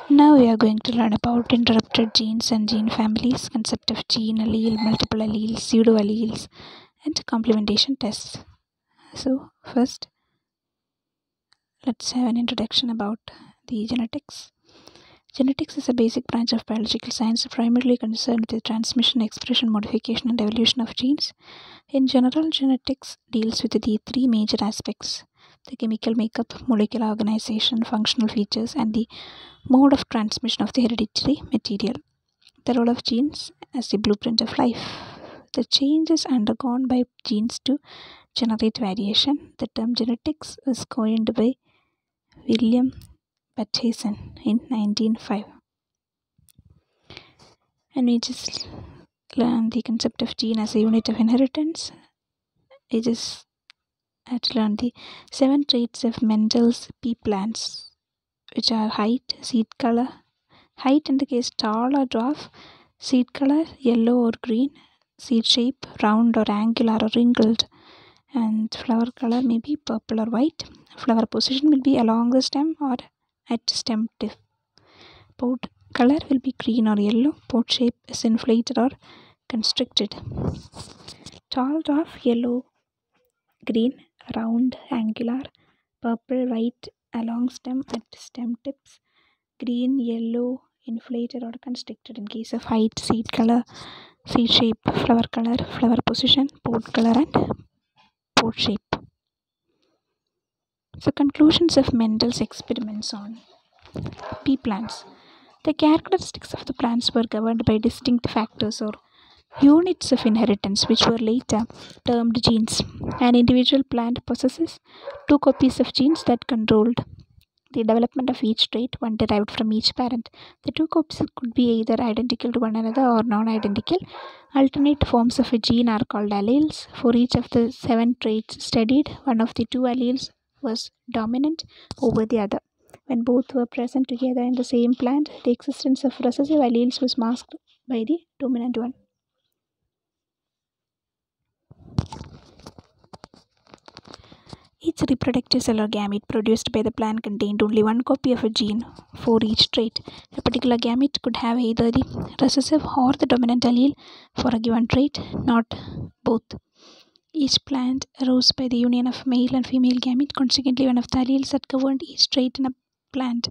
Now we are going to learn about interrupted genes and gene families, concept of gene allele, multiple alleles, pseudo alleles, and complementation tests. So first, let's have an introduction about the genetics. Genetics is a basic branch of biological science primarily concerned with the transmission, expression, modification, and evolution of genes. In general, genetics deals with the three major aspects: the chemical makeup, molecular organization, functional features, and the mode of transmission of the hereditary material. The role of genes as the blueprint of life. The changes undergone by genes to generate variation. The term genetics was coined by William Bateson in 1905. And we just learn the concept of gene as a unit of inheritance. We just had to learn the 7 traits of Mendel's pea plants, which are height, seed color. Height indicates tall or dwarf, seed color yellow or green, seed shape round or angular or wrinkled, and flower color may be purple or white. Flower position will be along the stem or at stem tip. Pod color will be green or yellow. Pod shape is inflated or constricted. Tall dwarf yellow, green, round, angular, purple, white along stem at stem tips, green, yellow, inflated or constricted in case of height, seed color, seed shape, flower position, pod color, and pod shape. So, conclusions of Mendel's experiments on pea plants. The characteristics of the plants were governed by distinct factors or units of inheritance, which were later termed genes. An individual plant possesses 2 copies of genes that controlled the development of each trait, one derived from each parent. The 2 copies could be either identical to one another or non-identical. Alternate forms of a gene are called alleles. For each of the 7 traits studied, one of the 2 alleles was dominant over the other. When both were present together in the same plant, the existence of recessive alleles was masked by the dominant one. Each reproductive cell or gamete produced by the plant contained only 1 copy of a gene for each trait. A particular gamete could have either the recessive or the dominant allele for a given trait, not both. Each plant arose by the union of male and female gamete. Consequently, one of the alleles that governed each trait in a plant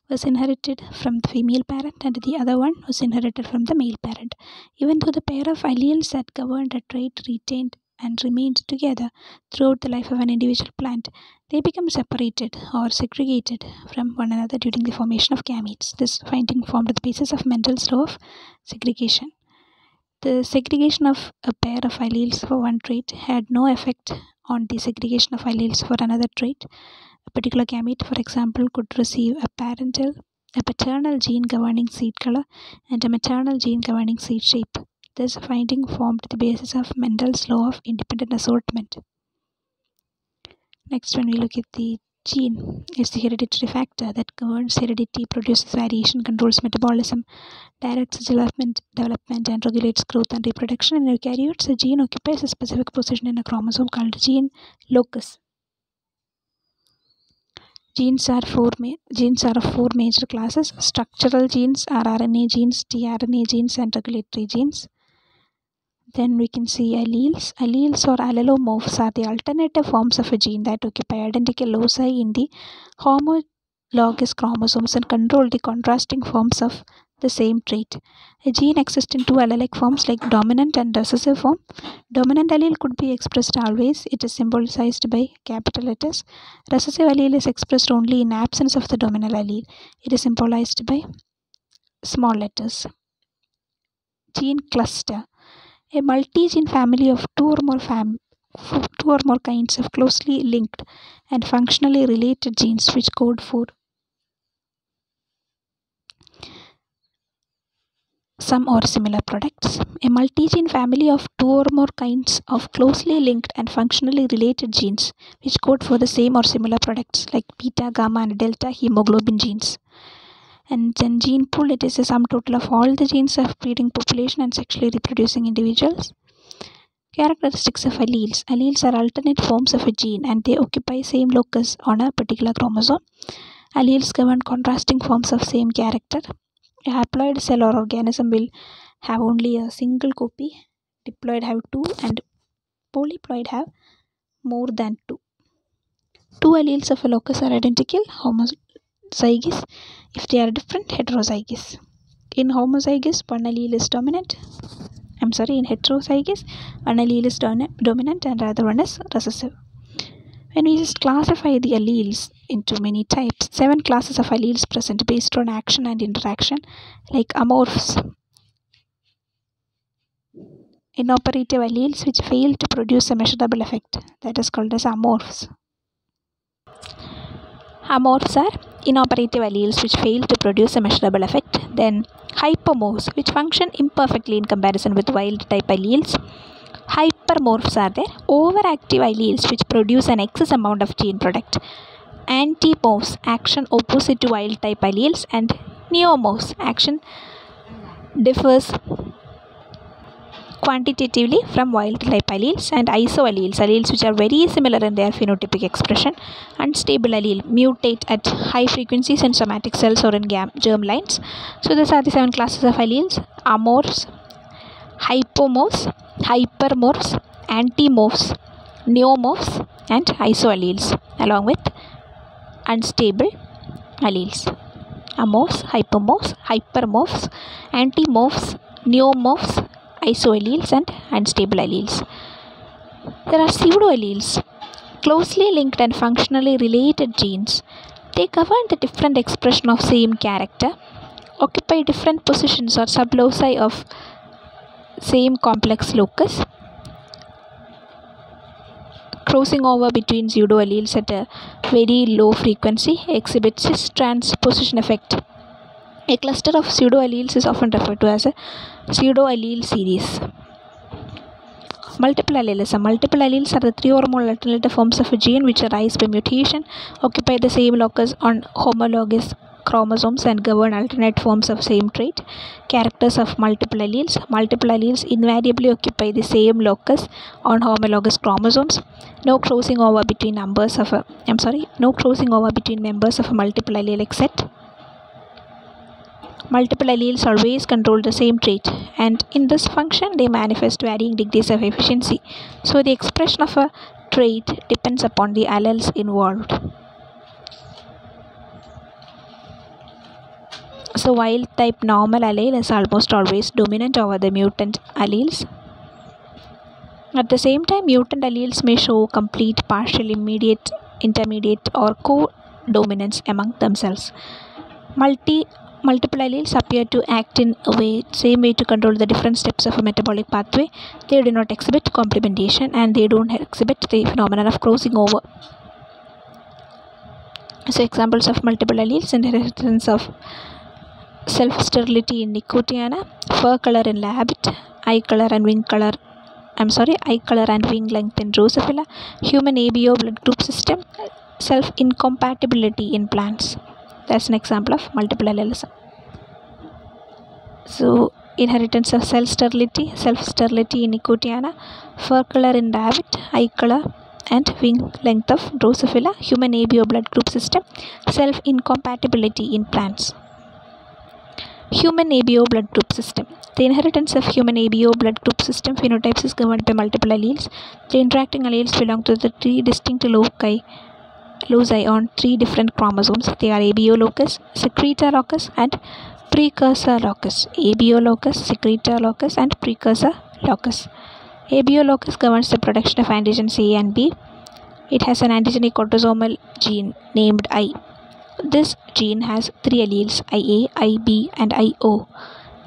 was inherited from the female parent and the other one was inherited from the male parent. Even though the pair of alleles that governed a trait retained and remained together throughout the life of an individual plant, they become separated or segregated from one another during the formation of gametes. This finding formed the basis of Mendel's law of segregation. The segregation of a pair of alleles for one trait had no effect on the segregation of alleles for another trait. A particular gamete, for example, could receive a paternal gene governing seed color and a maternal gene governing seed shape. This finding formed the basis of Mendel's law of independent assortment. Next, when we look at the gene, is the hereditary factor that governs heredity, produces variation, controls metabolism, directs development, and regulates growth and reproduction. In eukaryotes, a gene occupies a specific position in a chromosome called gene locus. Genes are of 4 major classes: structural genes, rRNA genes, tRNA genes, and regulatory genes. Then we can see alleles. Alleles or allelomorphs are the alternative forms of a gene that occupy identical loci in the homologous chromosomes and control the contrasting forms of the same trait. A gene exists in 2 allelic forms like dominant and recessive form. Dominant allele could be expressed always. It is symbolized by capital letters. Recessive allele is expressed only in absence of the dominant allele. It is symbolized by small letters. Gene cluster. A multi-gene family of 2 or more kinds of closely linked and functionally related genes which code for some or similar products. A multi-gene family of 2 or more kinds of closely linked and functionally related genes which code for the same or similar products like beta, gamma, and delta hemoglobin genes. And then gene pool, it is a sum total of all the genes of breeding population and sexually reproducing individuals. Characteristics of alleles. Alleles are alternate forms of a gene and they occupy same locus on a particular chromosome. Alleles govern contrasting forms of same character. A haploid cell or organism will have only a single copy. Diploid have two and polyploid have more than two. Two alleles of a locus are identical, homozygous. If they are different, heterozygous. In homozygous, one allele is dominant. In heterozygous, one allele is dominant and the other one is recessive. When we just classify the alleles into many types, 7 classes of alleles present based on action and interaction, like amorphs, inoperative alleles which fail to produce a measurable effect, that is called as amorphs. Amorphs are inoperative alleles which fail to produce a measurable effect. Then hypomorphs, which function imperfectly in comparison with wild type alleles. Hypermorphs are there, overactive alleles which produce an excess amount of gene product. Antimorphs, action opposite to wild type alleles. And neomorphs, action differs quantitatively from wild type alleles. And isoalleles, alleles which are very similar in their phenotypic expression. Unstable allele, mutate at high frequencies in somatic cells or in germ lines. So these are the 7 classes of alleles: amorphs, hypomorphs, hypermorphs, antimorphs, neomorphs, and isoalleles, along with unstable alleles. Amorphs, hypomorphs, hypermorphs, antimorphs, neomorphs, isoalleles, and unstable alleles. There are pseudoalleles, closely linked and functionally related genes. They govern the different expression of same character, occupy different positions or subloci of same complex locus, crossing over between pseudoalleles at a very low frequency, exhibit cis-transposition effect. A cluster of pseudoalleles is often referred to as a pseudoallele series. Multiple allelism. Multiple alleles are the 3 or more alternative forms of a gene which arise by mutation, occupy the same locus on homologous chromosomes, and govern alternate forms of same trait. Characters of multiple alleles. Multiple alleles invariably occupy the same locus on homologous chromosomes. No crossing over between members of a multiple allelic set. Multiple alleles always control the same trait, and in this function they manifest varying degrees of efficiency. So the expression of a trait depends upon the alleles involved. So wild type normal allele is almost always dominant over the mutant alleles. At the same time, mutant alleles may show complete, partial, immediate, intermediate, or co-dominance among themselves. Multiple alleles appear to act in a same way to control the different steps of a metabolic pathway. They do not exhibit complementation, and they don't exhibit the phenomenon of crossing over. So examples of multiple alleles: inheritance of self-sterility in Nicotiana, fur color in Rabbit, eye color and wing length in Drosophila, human ABO blood group system, self-incompatibility in plants. That's an example of multiple allelism. So inheritance of self-sterility in Nicotiana, fur color in Rabbit, eye color and wing length of Drosophila, human ABO blood group system, self-incompatibility in plants. Human ABO blood group system. The inheritance of human ABO blood group system phenotypes is governed by multiple alleles. The interacting alleles belong to the 3 distinct loci on 3 different chromosomes. They are ABO locus, secretor locus, and precursor locus. ABO locus, secretor locus, and precursor locus. ABO locus governs the production of antigens A and B. It has an antigenic autosomal gene named I. This gene has 3 alleles, IA, IB, and IO.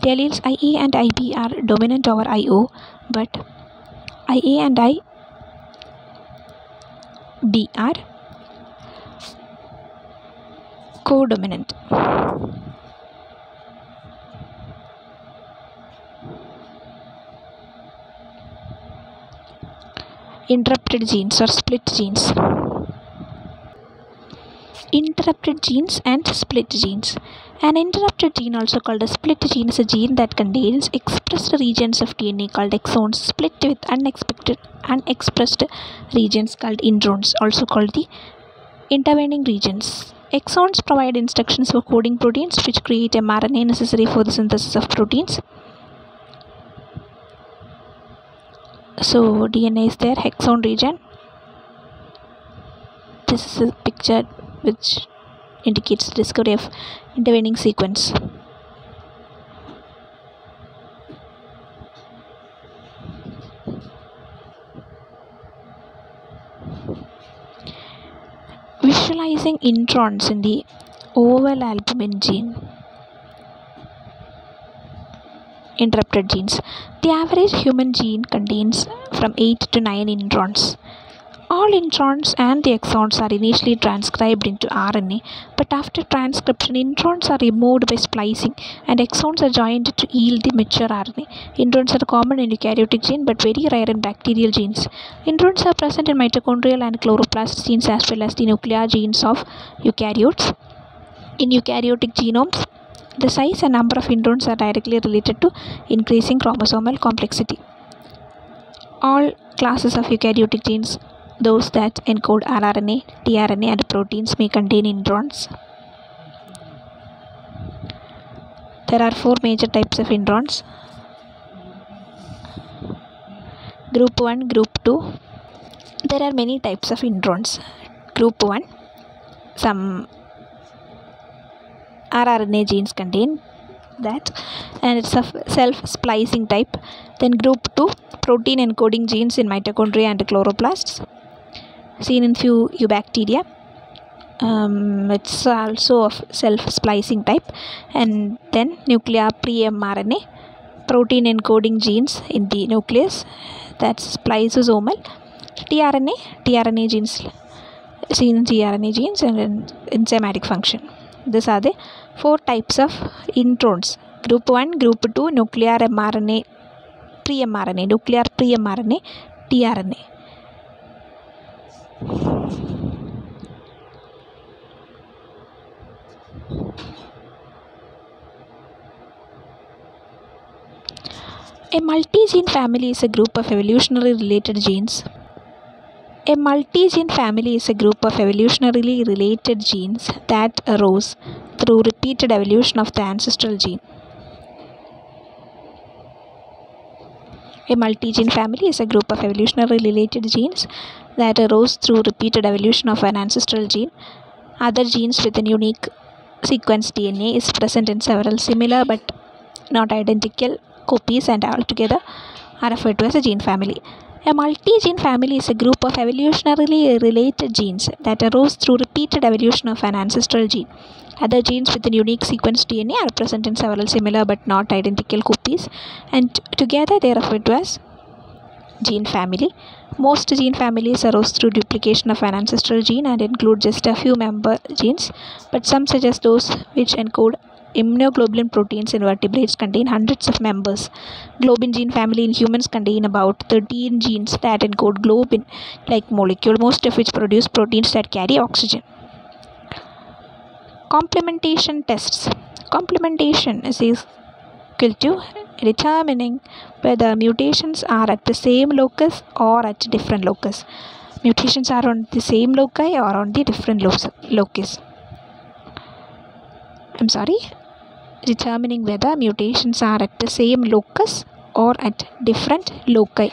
The alleles IA and IB are dominant over IO, but IA and IB are codominant. Interrupted genes or split genes. Interrupted genes and split genes. An interrupted gene, also called a split gene, is a gene that contains expressed regions of DNA called exons split with unexpressed regions called introns, also called the intervening regions. Exons provide instructions for coding proteins which create mRNA necessary for the synthesis of proteins. So DNA is there, exon region. This is a picture which indicates the discovery of intervening sequence. Visualizing introns in the oval albumin gene. Interrupted genes. The average human gene contains from 8 to 9 introns. All introns and the exons are initially transcribed into RNA, but after transcription, introns are removed by splicing and exons are joined to yield the mature RNA. Introns are common in eukaryotic gene but very rare in bacterial genes. Introns are present in mitochondrial and chloroplast genes as well as the nuclear genes of eukaryotes. In eukaryotic genomes, the size and number of introns are directly related to increasing chromosomal complexity. All classes of eukaryotic genes, those that encode rRNA, tRNA and proteins, may contain introns. There are 4 major types of introns. Group 1, Group 2. There are many types of introns. Group 1, some rRNA genes contain that, and it's of self-splicing type. Then Group 2, protein encoding genes in mitochondria and chloroplasts, seen in few eubacteria. It's also of self-splicing type. And then nuclear pre-mRNA, protein encoding genes in the nucleus, that's spliceosomal. tRNA genes, seen in tRNA genes and in enzymatic function. These are the 4 types of introns. Group 1, Group 2, nuclear mRNA, pre-mRNA, nuclear pre-mRNA, tRNA. A multi-gene family is a group of evolutionarily related genes. A multi-gene family is a group of evolutionarily related genes that arose through repeated evolution of the ancestral gene. A multi-gene family is a group of evolutionarily related genes that arose through repeated evolution of an ancestral gene. Other genes with a unique sequence DNA is present in several similar but not identical copies and altogether are referred to as a gene family. A multi-gene family is a group of evolutionarily related genes that arose through repeated evolution of an ancestral gene. Other genes with a unique sequence DNA are present in several similar but not identical copies, and together they are referred to as gene family. Most gene families arose through duplication of an ancestral gene and include just a few member genes, but some such as those which encode immunoglobulin proteins in vertebrates contain hundreds of members. Globin gene family in humans contain about 13 genes that encode globin-like molecule, most of which produce proteins that carry oxygen. Complementation tests. Complementation is equal to determining whether mutations are at the same locus or at different locus. Mutations are on the same loci or on the different locus. Determining whether mutations are at the same locus or at different loci.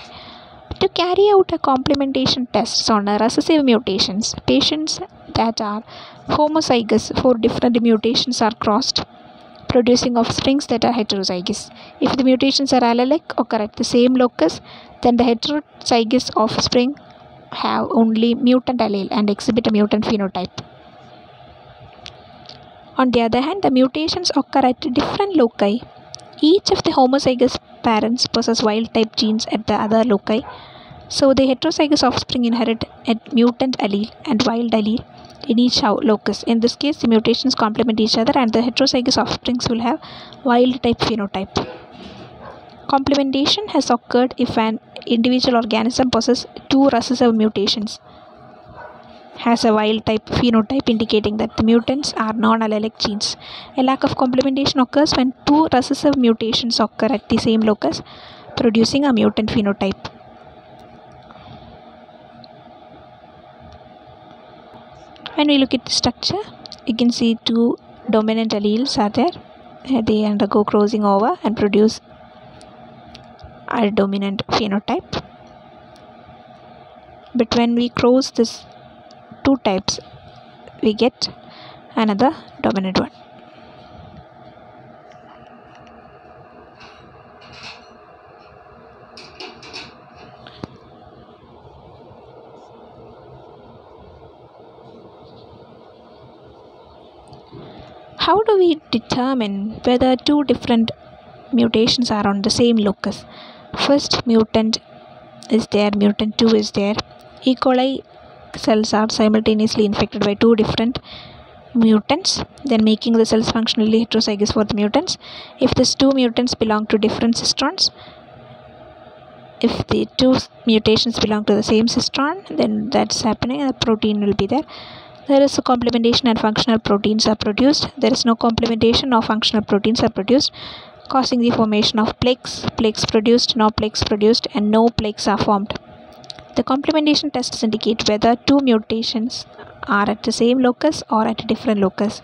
To carry out a complementation tests on recessive mutations, patients that are homozygous for different mutations are crossed, producing offsprings that are heterozygous. If the mutations are allelic, occur at the same locus, then the heterozygous offspring have only mutant allele and exhibit a mutant phenotype. On the other hand, the mutations occur at different loci. Each of the homozygous parents possess wild-type genes at the other loci, so the heterozygous offspring inherit a mutant allele and wild allele in each locus. In this case, the mutations complement each other and the heterozygous offsprings will have wild-type phenotype. Complementation has occurred if an individual organism possesses 2 recessive mutations, has a wild-type phenotype indicating that the mutants are non-allelic genes. A lack of complementation occurs when 2 recessive mutations occur at the same locus, producing a mutant phenotype. When we look at the structure, you can see two dominant alleles are there. They undergo crossing over and produce a dominant phenotype. But when we cross this two types, we get another dominant one. How do we determine whether two different mutations are on the same locus? First mutant is there, mutant 2 is there. E. coli cells are simultaneously infected by two different mutants, then making the cells functionally heterozygous for the mutants. If these two mutants belong to different cistrons, if the two mutations belong to the same cistron, then that's happening and the protein will be there. There is a complementation and functional proteins are produced. There is no complementation or functional proteins are produced, causing the formation of plaques. Plaques produced, no plaques produced, and no plaques are formed. The complementation tests indicate whether two mutations are at the same locus or at a different locus.